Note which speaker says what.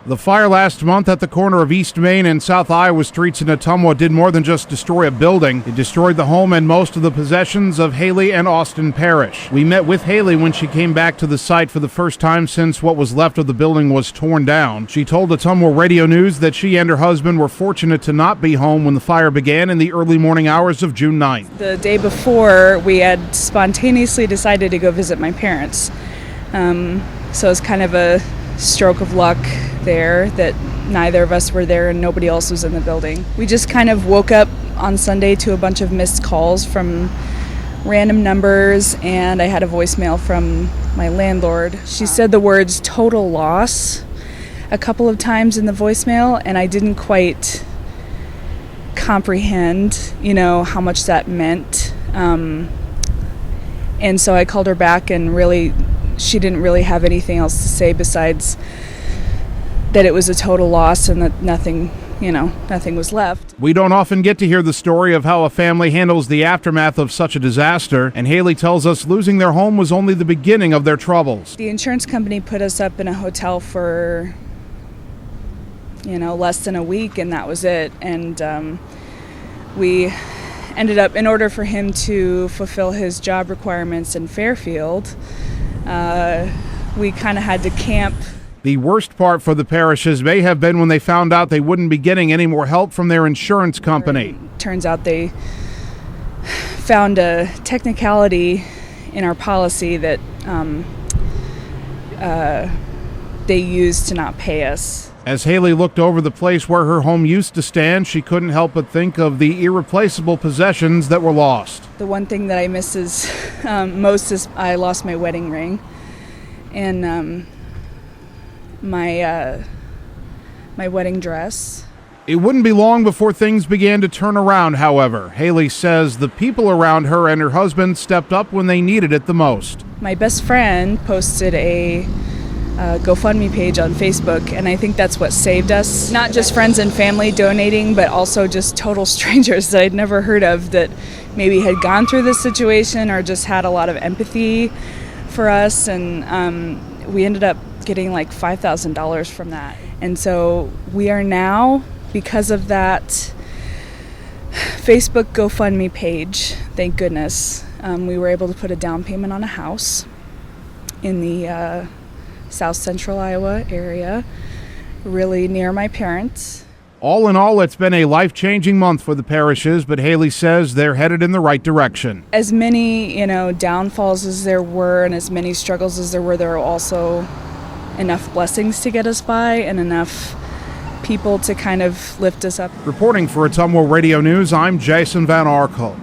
Speaker 1: The fire last month at the corner of East Main and South Iowa Streets in Ottumwa did more than just destroy a building. It destroyed the home and most of the possessions of Haley and Austin Parrish. We met with Haley when she came back to the site for the first time since what was left of the building was torn down. She told Ottumwa Radio News that she and her husband were fortunate to not be home when the fire began in the early morning hours of June 9th.
Speaker 2: The day before, we had spontaneously decided to go visit my parents. So it's kind of a stroke of luck there that neither of us were there and nobody else was in the building. We just kind of woke up on Sunday to a bunch of missed calls from random numbers, and I had a voicemail from my landlord. She said the words total loss a couple of times in the voicemail, and I didn't quite comprehend, how much that meant. And so I called her back, and really she didn't really have anything else to say besides that it was a total loss and that nothing was left.
Speaker 1: We don't often get to hear the story of how a family handles the aftermath of such a disaster, and Haley tells us losing their home was only the beginning of their troubles.
Speaker 2: The insurance company put us up in a hotel for, less than a week, and that was it. And we ended up, in order for him to fulfill his job requirements in Fairfield, we kind of had to camp.
Speaker 1: The worst part for the Parrishes may have been when they found out they wouldn't be getting any more help from their insurance company.
Speaker 2: Turns out they found a technicality in our policy that they used to not pay us.
Speaker 1: As Haley looked over the place where her home used to stand, she couldn't help but think of the irreplaceable possessions that were lost.
Speaker 2: The one thing that I miss most is I lost my wedding ring and my wedding dress.
Speaker 1: It wouldn't be long before things began to turn around, however. Haley says the people around her and her husband stepped up when they needed it the most.
Speaker 2: My best friend posted a GoFundMe page on Facebook, and I think that's what saved us. Not just friends and family donating, but also just total strangers that I'd never heard of that maybe had gone through this situation or just had a lot of empathy for us, and we ended up getting like $5,000 from that. And so we are now, because of that Facebook GoFundMe page, thank goodness, we were able to put a down payment on a house in the South Central Iowa area, really near my parents.
Speaker 1: All in all, it's been a life-changing month for the Parrishes, but Haley says they're headed in the right direction.
Speaker 2: As many, downfalls as there were and as many struggles as there were also enough blessings to get us by and enough people to kind of lift us up.
Speaker 1: Reporting for Ottumwa Radio News, I'm Jason Van Arkel.